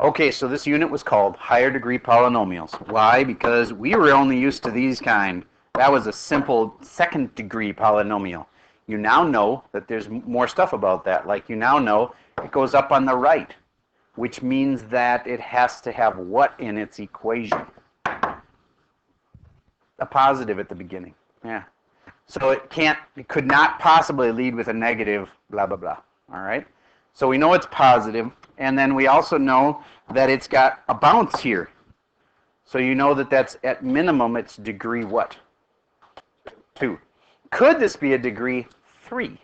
Okay, so this unit was called higher degree polynomials. Why? Because we were only used to these kind. That was a simple second degree polynomial. You now know that there's more stuff about that. Like you now know it goes up on the right, which means that it has to have what in its equation? A positive at the beginning. Yeah. So it could not possibly lead with a negative, blah, blah, blah. All right? So we know it's positive, and then we also know that it's got a bounce here. So you know that that's at minimum it's degree what? 2. Could this be a degree 3?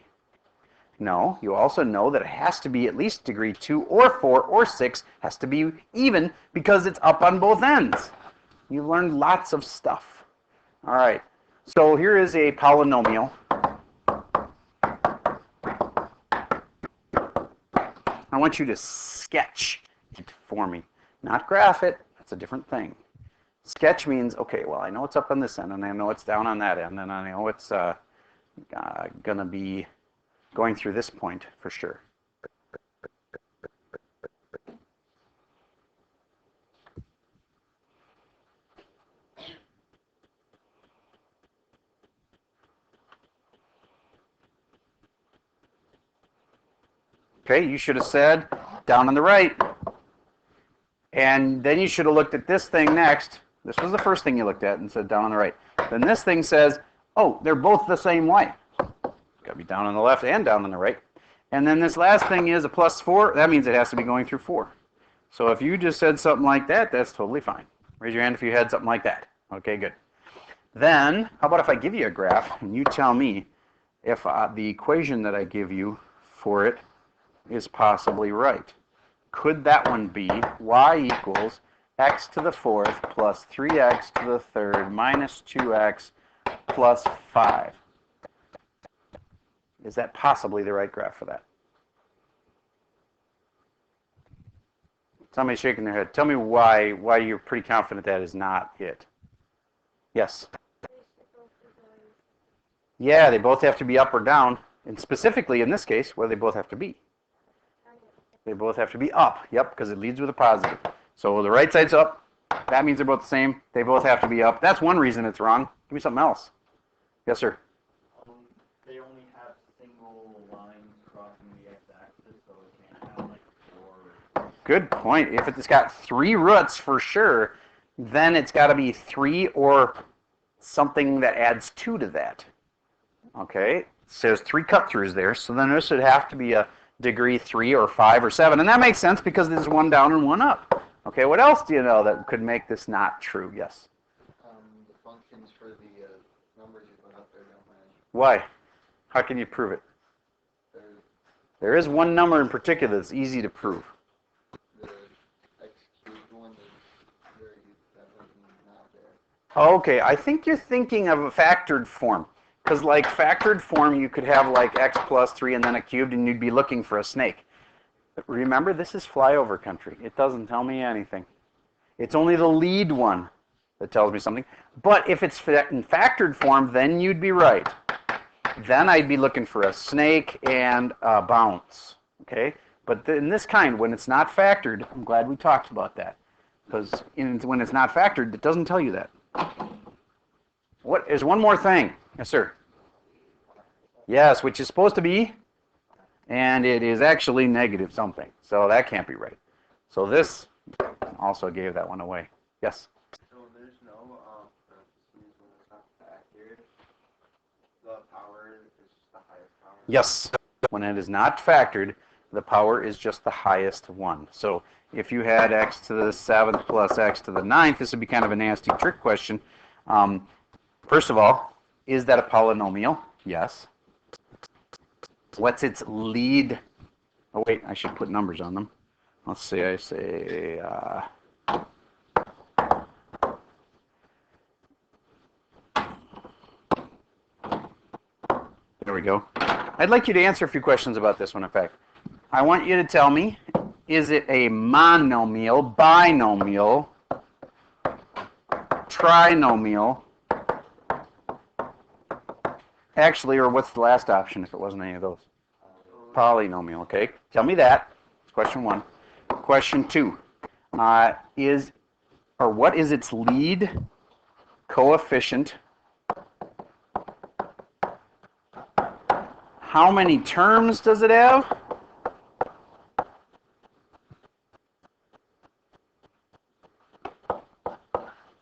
No, you also know that it has to be at least degree 2 or 4 or 6, has to be even because it's up on both ends. You learned lots of stuff. All right, so here is a polynomial. I want you to sketch it for me, not graph it. That's a different thing. Sketch means, okay, well, I know it's up on this end, and I know it's down on that end, and I know it's going to be going through this point for sure. Okay, you should have said down on the right. And then you should have looked at this thing next. This was the first thing you looked at and said down on the right. Then this thing says, oh, they're both the same way. Got to be down on the left and down on the right. And then this last thing is a plus 4. That means it has to be going through 4. So if you just said something like that, that's totally fine. Raise your hand if you had something like that. Okay, good. Then, how about if I give you a graph and you tell me if the equation that I give you for it is possibly right. Could that one be y equals x to the 4th plus 3x to the 3rd minus 2x plus 5? Is that possibly the right graph for that? Somebody's shaking their head. Tell me why you're pretty confident that is not it. Yes? Yeah, they both have to be up or down. And specifically in this case, where they both have to be. They both have to be up. Yep, because it leads with a positive. So the right side's up. That means they're both the same. They both have to be up. That's one reason it's wrong. Give me something else. Yes, sir? They only have single lines crossing the x-axis, so it can't have like 4. Good point. If it's got 3 roots for sure, then it's got to be 3 or something that adds 2 to that. Okay? It says 3 cut-throughs there, so then this would have to be a degree 3 or 5 or 7. And that makes sense because there's one down and one up. Okay, what else do you know that could make this not true? Yes? The functions for the numbers you put up there don't match. Why? How can you prove it? There is one number in particular that's easy to prove. The x cubed one that wasn't not there. Okay, I think you're thinking of a factored form. Because like factored form, you could have like x plus 3 and then a cubed, and you'd be looking for a snake. But remember, this is flyover country. It doesn't tell me anything. It's only the lead one that tells me something. But if it's in factored form, then you'd be right. Then I'd be looking for a snake and a bounce. Okay? But in this kind, when it's not factored, I'm glad we talked about that. Because when it's not factored, it doesn't tell you that. There's one more thing. Yes, sir. Yes, which is supposed to be, and it is actually negative something. So that can't be right. So this also gave that one away. Yes? So there's no parentheses when it's not factored. The power is just the highest power. Yes. When it is not factored, the power is just the highest one. So if you had x to the 7th plus x to the 9th, this would be kind of a nasty trick question. First of all, is that a polynomial? Yes. What's its lead? Oh, wait, I should put numbers on them. Let's see, I say, there we go. I'd like you to answer a few questions about this one, in fact. I want you to tell me, is it a monomial, binomial, trinomial, actually, or what's the last option if it wasn't any of those? Polynomial, okay. Tell me that. That's question 1. Question 2. what is its lead coefficient? How many terms does it have?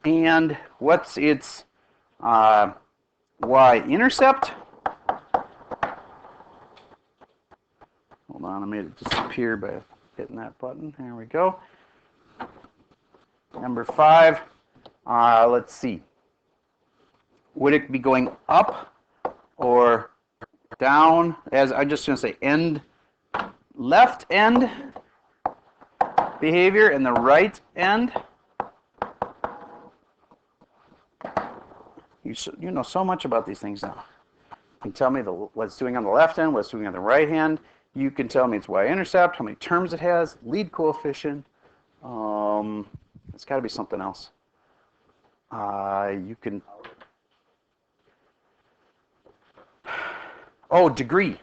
And what's its y-intercept? Hold on, I made it disappear by hitting that button. There we go. Number 5, let's see. Would it be going up or down? As I'm just going to say, left end behavior and the right end. You know so much about these things now. You can tell me what it's doing on the left end, what it's doing on the right hand. You can tell me its y-intercept, how many terms it has, lead coefficient. It's got to be something else. You can. Oh, degree.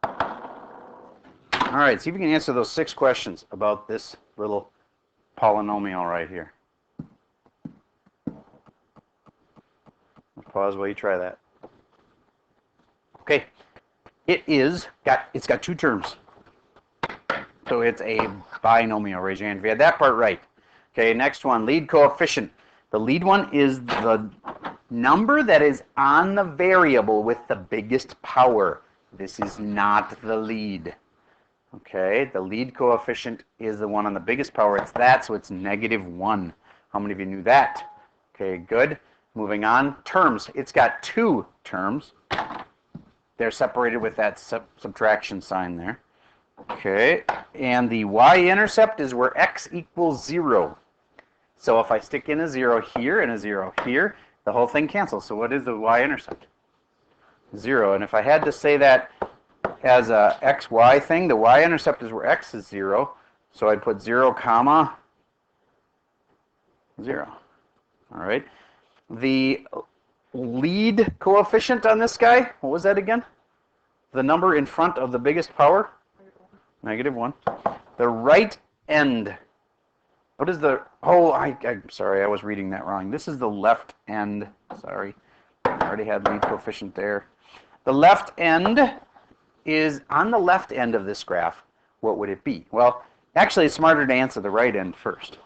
All right, see if you can answer those 6 questions about this little polynomial right here. Pause while you try that. Okay, it's got 2 terms. So it's a binomial. Raise your hand if you had that part right. Okay, next one, lead coefficient. The lead one is the number that is on the variable with the biggest power. This is not the lead. Okay, the lead coefficient is the one on the biggest power. It's that, so it's -1. How many of you knew that? Okay, good. Moving on, terms. It's got 2 terms. They're separated with that subtraction sign there. Okay, and the y-intercept is where x equals 0. So if I stick in a 0 here and a 0 here, the whole thing cancels. So what is the y-intercept? 0. And if I had to say that as a xy thing, the y-intercept is where x is 0. So I'd put 0, comma 0. All right. The lead coefficient on this guy, what was that again? The number in front of the biggest power? -1. The right end. What is the, I'm sorry, I was reading that wrong. This is the left end. Sorry, I already had lead coefficient there. The left end is, on the left end of this graph, what would it be? Well, actually it's smarter to answer the right end first.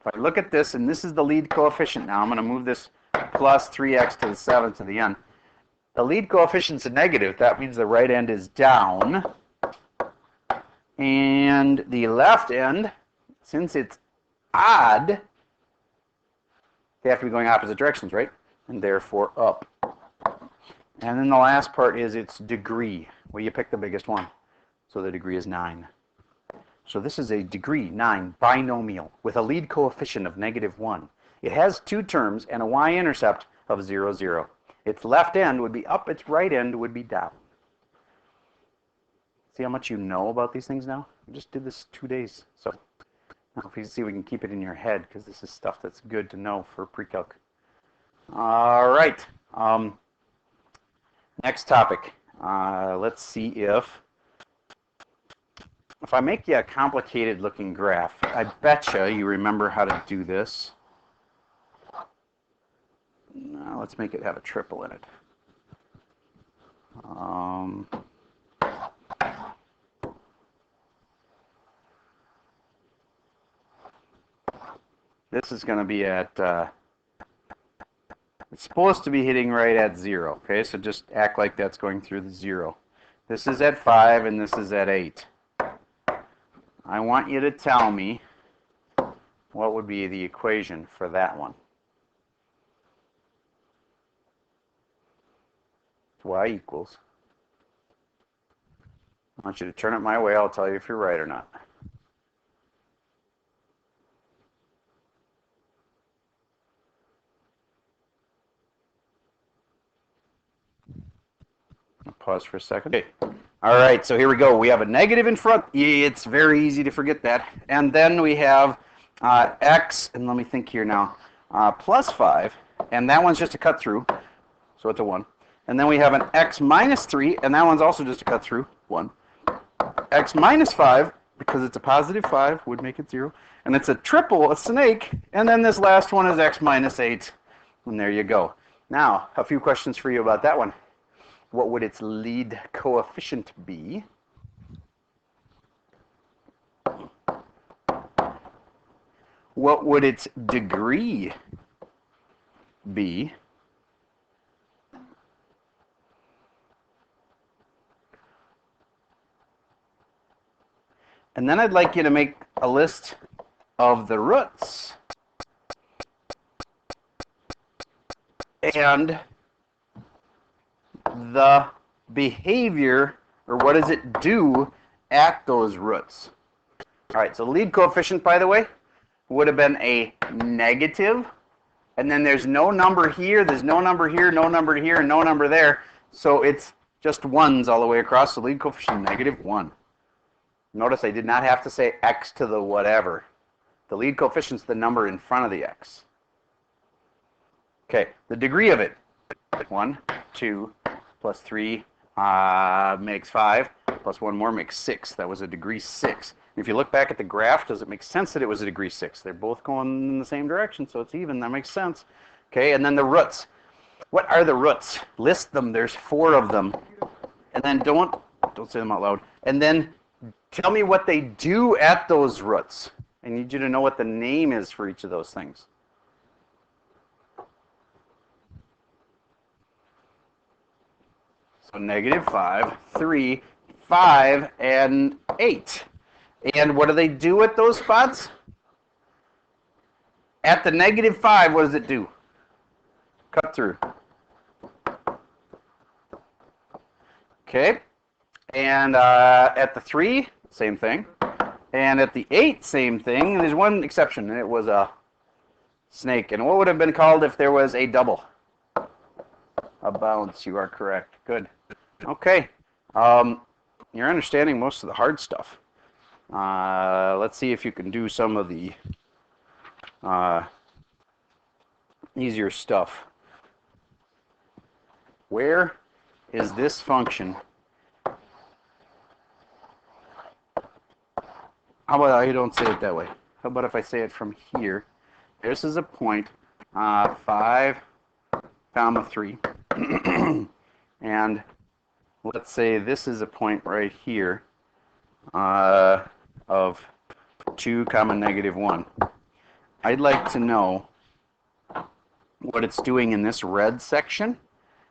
If I look at this, and this is the lead coefficient now, I'm going to move this plus 3x to the 7th to the n. The lead coefficient's a negative. That means the right end is down. And the left end, since it's odd, they have to be going opposite directions, right? And therefore up. And then the last part is its degree. Well, you pick the biggest one. So the degree is 9. So this is a degree 9 binomial with a lead coefficient of -1. It has 2 terms and a y-intercept of 0, 0. Its left end would be up, its right end would be down. See how much you know about these things now? We just did this 2 days. So now if you see, we can keep it in your head because this is stuff that's good to know for pre-calc. All right. Next topic. Let's see if I make you a complicated looking graph, I betcha you remember how to do this. Now let's make it have a triple in it. This is going to be at, it's supposed to be hitting right at 0, okay? So just act like that's going through the 0. This is at 5 and this is at 8. I want you to tell me what would be the equation for that one. Y equals. I want you to turn it my way. I'll tell you if you're right or not. I'll pause for a second. Okay. All right, so here we go. We have a negative in front. It's very easy to forget that. And then we have x, and let me think here now, plus 5. And that one's just a cut through, so it's a 1. And then we have an x minus 3, and that one's also just a cut through, 1. x minus 5, because it's a positive 5, would make it 0. And it's a triple, a snake. And then this last one is x minus 8. And there you go. Now, a few questions for you about that one. What would its lead coefficient be? What would its degree be? And then I'd like you to make a list of the roots and the behavior, or what does it do at those roots. All right, so lead coefficient, by the way, would have been a negative, and then there's no number here, there's no number here, no number here, and no number there, so it's just ones all the way across, so lead coefficient negative 1. Notice I did not have to say x to the whatever. The lead coefficient is the number in front of the x. Okay, the degree of it, 1, 2, plus 3 makes 5, plus 1 more makes 6. That was a degree 6. If you look back at the graph, does it make sense that it was a degree 6? They're both going in the same direction, so it's even. That makes sense. Okay, and then the roots. What are the roots? List them. There's 4 of them. And then don't say them out loud. And then tell me what they do at those roots. I need you to know what the name is for each of those things. So negative 5, 3, 5, and 8. And what do they do at those spots? At the negative 5, what does it do? Cut through. Okay. And at the 3, same thing. And at the 8, same thing. And there's one exception, and it was a snake. And what would have been called if there was a double? A bounce. You are correct. Good. Okay. You're understanding most of the hard stuff. Let's see if you can do some of the easier stuff. Where is this function? How about I don't say it that way? How about if I say it from here? This is a point, 5, comma 3. And let's say this is a point right here of 2 comma negative 1. I'd like to know what it's doing in this red section.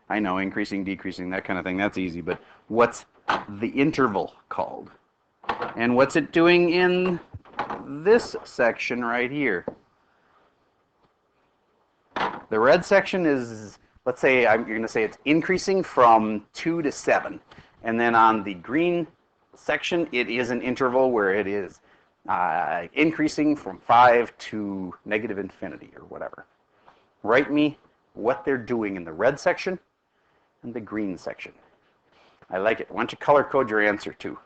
I know, increasing, decreasing, that kind of thing, that's easy, but what's the interval called? And what's it doing in this section right here? The red section is, let's say, you're going to say it's increasing from 2 to 7. And then on the green section, it is an interval where it is increasing from 5 to negative infinity or whatever. Write me what they're doing in the red section and the green section. I like it. Why don't you color code your answer too?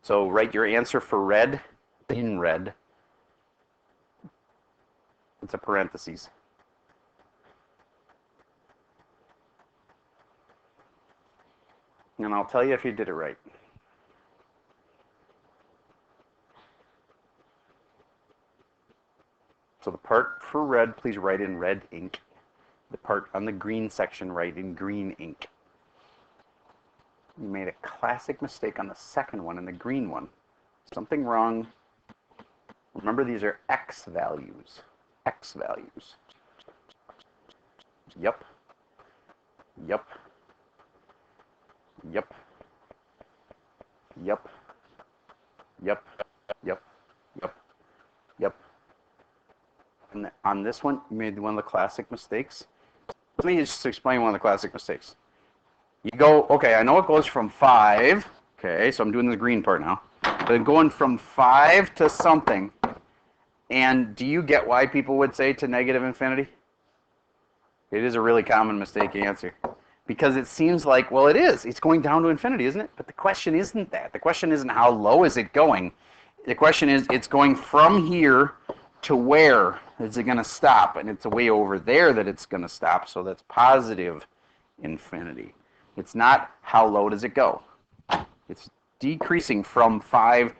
So write your answer for red in red. It's a parentheses. And I'll tell you if you did it right. So the part for red, please write in red ink. The part on the green section, write in green ink. You made a classic mistake on the second one and the green one. Something wrong. Remember, these are x values. X values. Yep. Yep. Yep. Yep. Yep. Yep. Yep. Yep. And on this one, you made one of the classic mistakes. Let me just explain one of the classic mistakes. You go, okay, I know it goes from 5. Okay, so I'm doing the green part now. But going from 5 to something. And do you get why people would say to negative infinity? It is a really common mistake answer. Because it seems like, well, it is. It's going down to infinity, isn't it? But the question isn't that. The question isn't how low is it going. The question is, it's going from here to where is it going to stop? And it's way over there that it's going to stop. So that's positive infinity. It's not how low does it go. It's decreasing from 5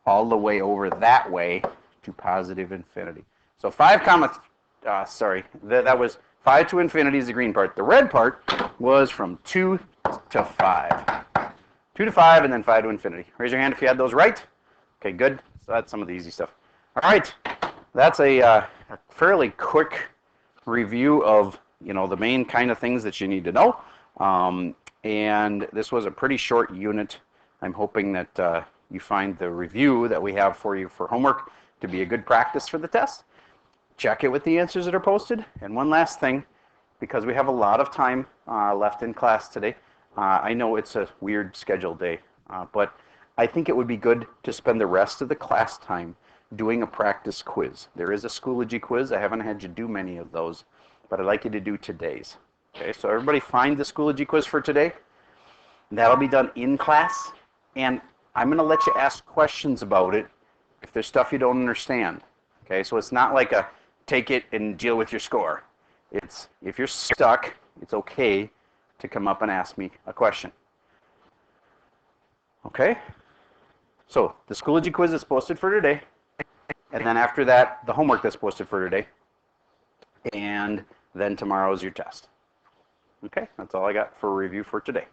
all the way over that way to positive infinity. So 5 comma, that was 5 to infinity is the green part. The red part was from 2 to 5. 2 to 5 and then 5 to infinity. Raise your hand if you had those right. Okay, good. So that's some of the easy stuff. All right, that's a fairly quick review of, you know, the main kind of things that you need to know. And this was a pretty short unit. I'm hoping that you find the review that we have for you for homework to be a good practice for the test. Check it with the answers that are posted. And one last thing, because we have a lot of time left in class today, I know it's a weird scheduled day, but I think it would be good to spend the rest of the class time doing a practice quiz. There is a Schoology quiz. I haven't had you do many of those, but I'd like you to do today's. Okay, so everybody find the Schoology quiz for today. That'll be done in class, and I'm going to let you ask questions about it if there's stuff you don't understand. Okay, so it's not like a take it and deal with your score. It's if you're stuck, it's okay to come up and ask me a question. Okay? So the Schoology quiz is posted for today, and then after that, the homework that's posted for today, and then tomorrow is your test. Okay, that's all I got for review for today.